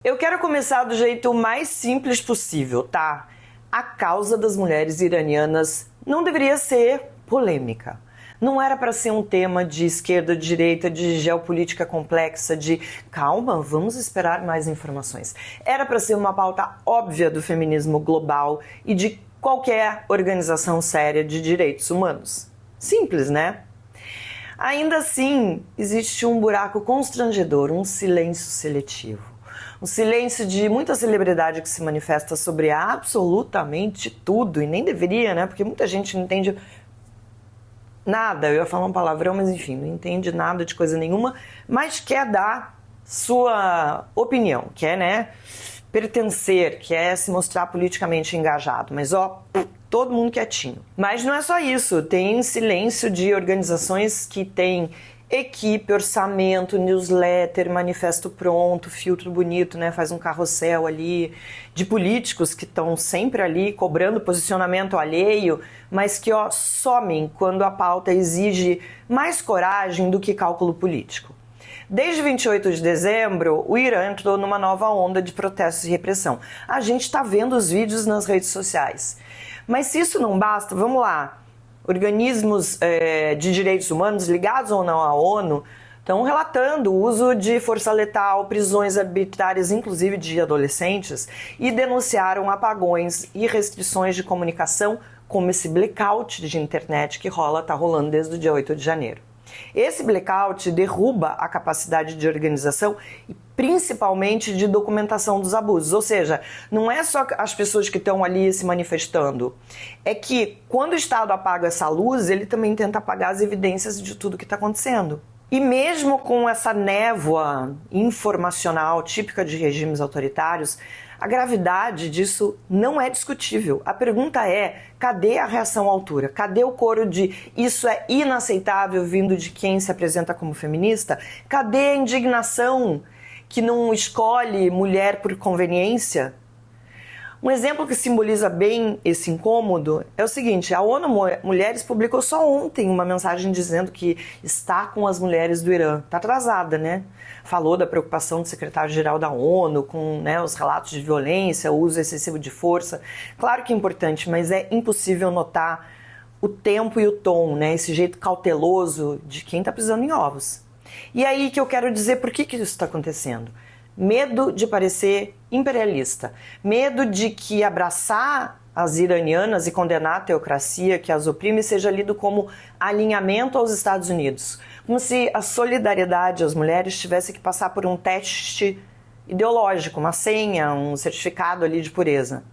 Eu quero começar do jeito mais simples possível, tá? A causa das mulheres iranianas não deveria ser polêmica. Não era para ser um tema de esquerda, de direita, de geopolítica complexa, de calma, vamos esperar mais informações. Era para ser uma pauta óbvia do feminismo global e de qualquer organização séria de direitos humanos. Simples, né? Ainda assim, existe um buraco constrangedor, um silêncio seletivo. Um silêncio de muita celebridade que se manifesta sobre absolutamente tudo, e nem deveria, né? Porque muita gente não entende nada, eu ia falar um palavrão, mas enfim, não entende nada de coisa nenhuma, mas quer dar sua opinião, quer, né, pertencer, quer se mostrar politicamente engajado, mas todo mundo quietinho. Mas não é só isso, tem silêncio de organizações que têm equipe, orçamento, newsletter, manifesto pronto, filtro bonito, né? Faz um carrossel ali, de políticos que estão sempre ali cobrando posicionamento alheio, mas que somem quando a pauta exige mais coragem do que cálculo político. Desde 28 de dezembro, o Irã entrou numa nova onda de protestos e repressão. A gente está vendo os vídeos nas redes sociais. Mas se isso não basta, vamos lá. Organismos de direitos humanos, ligados ou não à ONU, estão relatando o uso de força letal, prisões arbitrárias, inclusive de adolescentes, e denunciaram apagões e restrições de comunicação, como esse blackout de internet que está rolando desde o dia 8 de janeiro. Esse blackout derruba a capacidade de organização e principalmente de documentação dos abusos, ou seja, não é só as pessoas que estão ali se manifestando, é que quando o Estado apaga essa luz, ele também tenta apagar as evidências de tudo que está acontecendo. E mesmo com essa névoa informacional típica de regimes autoritários, a gravidade disso não é discutível. A pergunta é, cadê a reação à altura? Cadê o coro de isso é inaceitável vindo de quem se apresenta como feminista? Cadê a indignação que não escolhe mulher por conveniência? Um exemplo que simboliza bem esse incômodo é o seguinte, a ONU Mulheres publicou só ontem uma mensagem dizendo que está com as mulheres do Irã. Está atrasada, né? Falou da preocupação do secretário-geral da ONU com, né, os relatos de violência, o uso excessivo de força. Claro que é importante, mas é impossível notar o tempo e o tom, né? Esse jeito cauteloso de quem está pisando em ovos. E aí que eu quero dizer por que isso está acontecendo. Medo de parecer imperialista, medo de que abraçar as iranianas e condenar a teocracia que as oprime seja lido como alinhamento aos Estados Unidos, como se a solidariedade às mulheres tivesse que passar por um teste ideológico, uma senha, um certificado ali de pureza.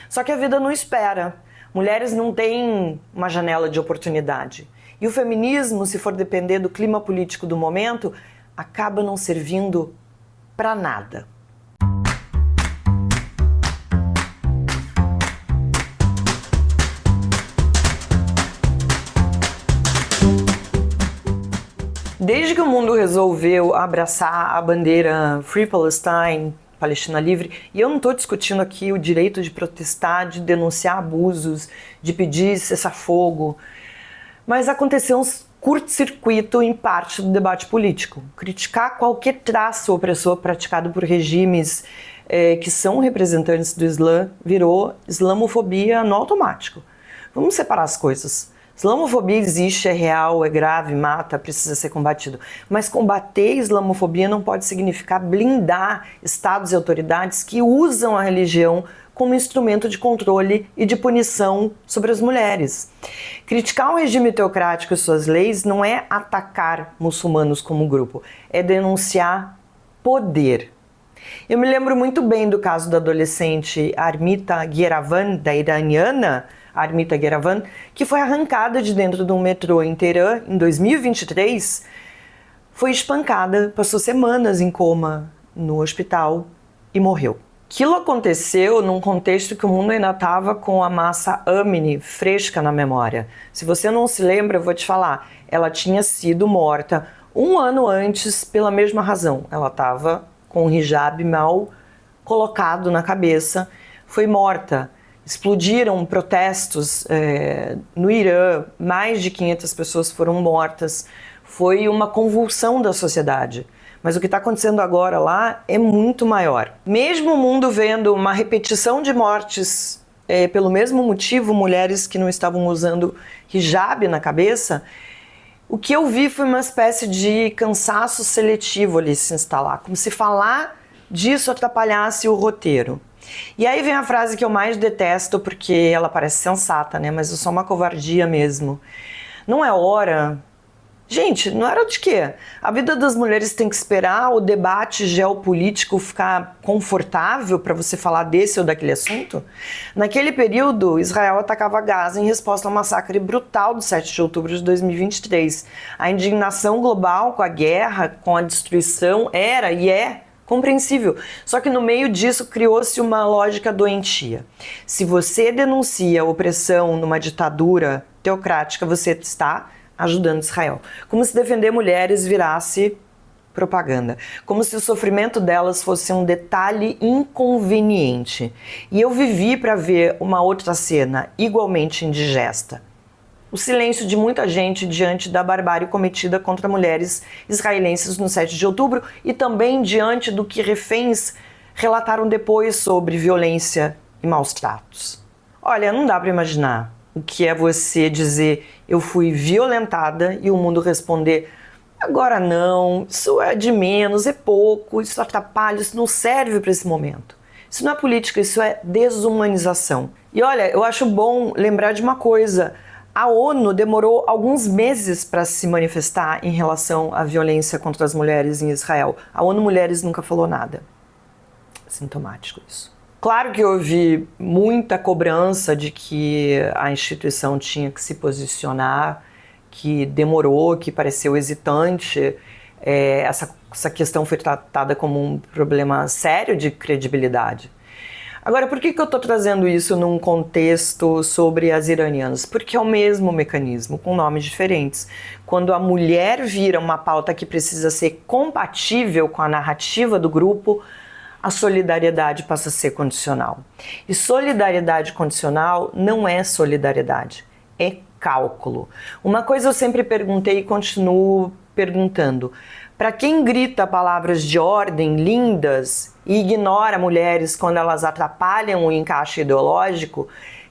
Só que a vida não espera, mulheres não têm uma janela de oportunidade. E o feminismo, se for depender do clima político do momento, acaba não servindo para nada. Desde que o mundo resolveu abraçar a bandeira Free Palestine, Palestina Livre, e eu não estou discutindo aqui o direito de protestar, de denunciar abusos, de pedir cessar-fogo, mas aconteceu uns curto-circuito em parte do debate político. Criticar qualquer traço opressor praticado por regimes que são representantes do Islã virou islamofobia no automático. Vamos separar as coisas. Islamofobia existe, é real, é grave, mata, precisa ser combatido. Mas combater islamofobia não pode significar blindar estados e autoridades que usam a religião como instrumento de controle e de punição sobre as mulheres. Criticar um regime teocrático e suas leis não é atacar muçulmanos como grupo, é denunciar poder. Eu me lembro muito bem do caso da adolescente Armita Gheravan, da iraniana Armita Gheravan, que foi arrancada de dentro de um metrô em Teherã em 2023, foi espancada, passou semanas em coma no hospital e morreu. Aquilo aconteceu num contexto que o mundo ainda estava com a Mahsa Amini fresca na memória. Se você não se lembra, eu vou te falar, ela tinha sido morta um ano antes pela mesma razão. Ela estava com o hijab mal colocado na cabeça, foi morta. Explodiram protestos no Irã, mais de 500 pessoas foram mortas. Foi uma convulsão da sociedade. Mas o que está acontecendo agora lá é muito maior. Mesmo o mundo vendo uma repetição de mortes pelo mesmo motivo, mulheres que não estavam usando hijab na cabeça, o que eu vi foi uma espécie de cansaço seletivo ali se instalar, como se falar disso atrapalhasse o roteiro. E aí vem a frase que eu mais detesto, porque ela parece sensata, né? Mas é só uma covardia mesmo. Não é hora... Gente, não era de quê? A vida das mulheres tem que esperar o debate geopolítico ficar confortável para você falar desse ou daquele assunto? Naquele período, Israel atacava Gaza em resposta ao massacre brutal do 7 de outubro de 2023. A indignação global com a guerra, com a destruição, era e é compreensível. Só que no meio disso criou-se uma lógica doentia. Se você denuncia opressão numa ditadura teocrática, você está ajudando Israel. Como se defender mulheres virasse propaganda. Como se o sofrimento delas fosse um detalhe inconveniente. E eu vivi para ver uma outra cena igualmente indigesta. O silêncio de muita gente diante da barbárie cometida contra mulheres israelenses no 7 de outubro e também diante do que reféns relataram depois sobre violência e maus tratos. Olha, não dá para imaginar o que é você dizer eu fui violentada e o mundo responder agora não, isso é de menos, é pouco, isso atrapalha, isso não serve para esse momento. Isso não é política, isso é desumanização. E olha, eu acho bom lembrar de uma coisa, a ONU demorou alguns meses para se manifestar em relação à violência contra as mulheres em Israel. A ONU Mulheres nunca falou nada. Sintomático isso. Claro que houve muita cobrança de que a instituição tinha que se posicionar, que demorou, que pareceu hesitante. Essa questão foi tratada como um problema sério de credibilidade. Agora, por que eu estou trazendo isso num contexto sobre as iranianas? Porque é o mesmo mecanismo, com nomes diferentes. Quando a mulher vira uma pauta que precisa ser compatível com a narrativa do grupo, a solidariedade passa a ser condicional. E solidariedade condicional não é solidariedade, é cálculo. Uma coisa eu sempre perguntei e continuo perguntando. Para quem grita palavras de ordem lindas e ignora mulheres quando elas atrapalham o encaixe ideológico,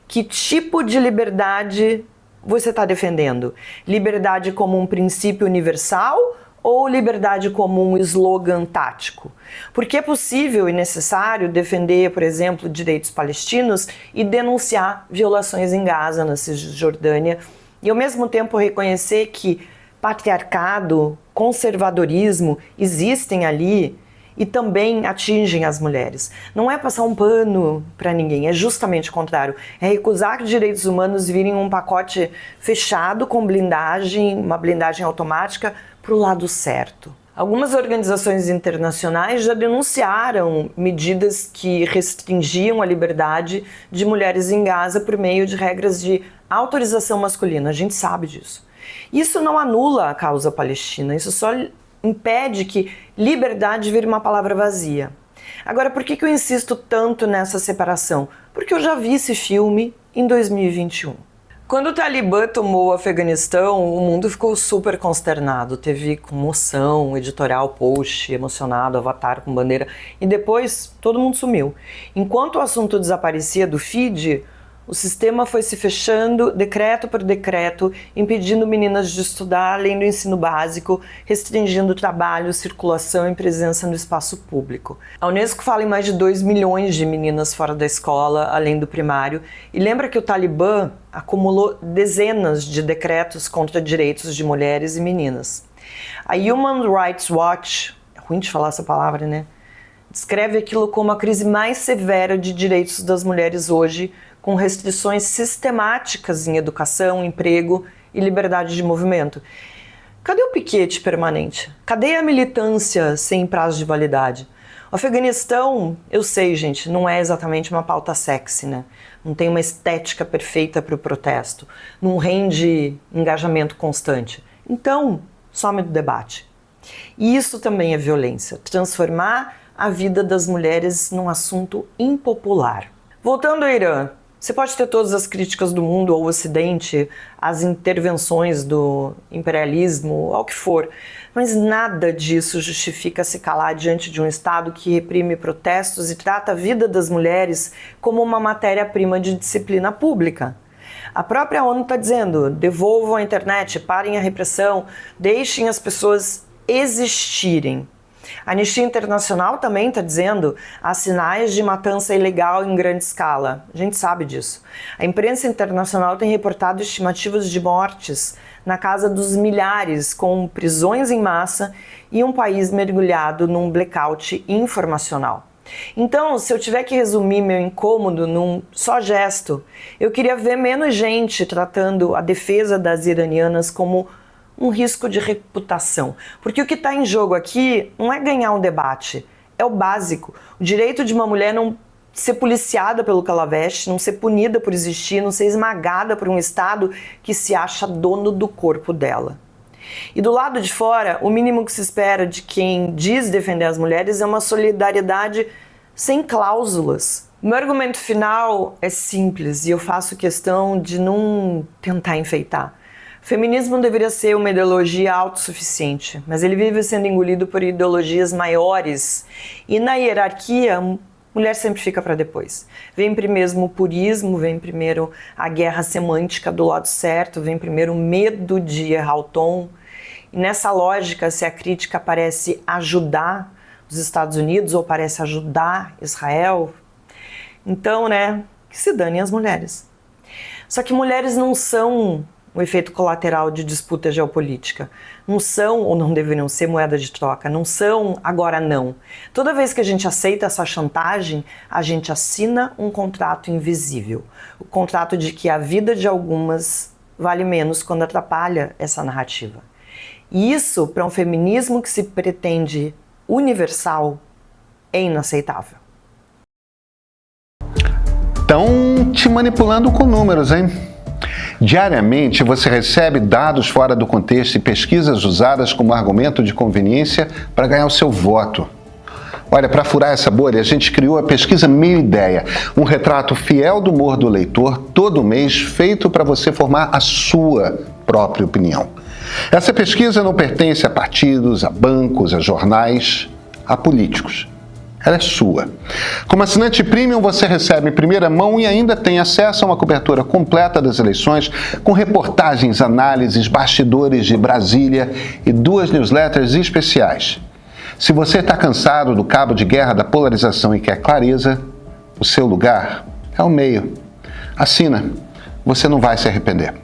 que tipo de liberdade você está defendendo? Liberdade como um princípio universal ou liberdade como um slogan tático? Porque é possível e necessário defender, por exemplo, direitos palestinos e denunciar violações em Gaza, na Cisjordânia, e ao mesmo tempo reconhecer que patriarcado, conservadorismo existem ali e também atingem as mulheres. Não é passar um pano para ninguém, é justamente o contrário. É recusar que direitos humanos virem um pacote fechado com blindagem, uma blindagem automática para o lado certo. Algumas organizações internacionais já denunciaram medidas que restringiam a liberdade de mulheres em Gaza por meio de regras de autorização masculina. A gente sabe disso. Isso não anula a causa palestina, isso só impede que liberdade vire uma palavra vazia. Agora, por que eu insisto tanto nessa separação? Porque eu já vi esse filme em 2021. Quando o Talibã tomou o Afeganistão, o mundo ficou super consternado. Teve comoção, editorial, post emocionado, avatar com bandeira. E depois, todo mundo sumiu. Enquanto o assunto desaparecia do feed, o sistema foi se fechando, decreto por decreto, impedindo meninas de estudar além do ensino básico, restringindo trabalho, circulação e presença no espaço público. A Unesco fala em mais de 2 milhões de meninas fora da escola, além do primário, e lembra que o Talibã acumulou dezenas de decretos contra direitos de mulheres e meninas. A Human Rights Watch, é ruim de falar essa palavra, né? Descreve aquilo como a crise mais severa de direitos das mulheres hoje, com restrições sistemáticas em educação, emprego e liberdade de movimento. Cadê o piquete permanente? Cadê a militância sem prazo de validade? O Afeganistão, eu sei, gente, não é exatamente uma pauta sexy, né? Não tem uma estética perfeita para o protesto, não rende engajamento constante. Então, some do debate. E isso também é violência, transformar a vida das mulheres num assunto impopular. Voltando ao Irã, Você pode ter todas as críticas do mundo ao Ocidente, as intervenções do imperialismo, ao que for, mas nada disso justifica se calar diante de um Estado que reprime protestos e trata a vida das mulheres como uma matéria-prima de disciplina pública. A própria ONU está dizendo: devolvam a internet, parem a repressão, deixem as pessoas existirem. A Anistia Internacional também está dizendo: há sinais de matança ilegal em grande escala. A gente sabe disso. A imprensa internacional tem reportado estimativas de mortes na casa dos milhares, com prisões em massa e um país mergulhado num blackout informacional. Então, se eu tiver que resumir meu incômodo num só gesto, eu queria ver menos gente tratando a defesa das iranianas como um risco de reputação. Porque o que está em jogo aqui não é ganhar um debate, é o básico. O direito de uma mulher não ser policiada pelo que ela veste, não ser punida por existir, não ser esmagada por um Estado que se acha dono do corpo dela. E do lado de fora, o mínimo que se espera de quem diz defender as mulheres é uma solidariedade sem cláusulas. Meu argumento final é simples e eu faço questão de não tentar enfeitar. O feminismo deveria ser uma ideologia autossuficiente, mas ele vive sendo engolido por ideologias maiores e na hierarquia, a mulher sempre fica para depois. Vem primeiro o purismo, vem primeiro a guerra semântica do lado certo, vem primeiro o medo de errar o tom. E nessa lógica, se a crítica parece ajudar os Estados Unidos ou parece ajudar Israel, então, que se danem as mulheres. Só que mulheres não são um efeito colateral de disputa geopolítica. Não são, ou não deveriam ser, moeda de troca. Não são agora não. Toda vez que a gente aceita essa chantagem, a gente assina um contrato invisível. O contrato de que a vida de algumas vale menos quando atrapalha essa narrativa. E isso, para um feminismo que se pretende universal, é inaceitável. Estão te manipulando com números, hein? Diariamente você recebe dados fora do contexto e pesquisas usadas como argumento de conveniência para ganhar o seu voto. Olha, para furar essa bolha, a gente criou a pesquisa Meio Ideia, um retrato fiel do humor do leitor todo mês, feito para você formar a sua própria opinião. Essa pesquisa não pertence a partidos, a bancos, a jornais, a políticos. Ela é sua. Como assinante premium, você recebe em primeira mão e ainda tem acesso a uma cobertura completa das eleições, com reportagens, análises, bastidores de Brasília e 2 newsletters especiais. Se você está cansado do cabo de guerra da polarização e quer clareza, o seu lugar é o meio. Assina, você não vai se arrepender.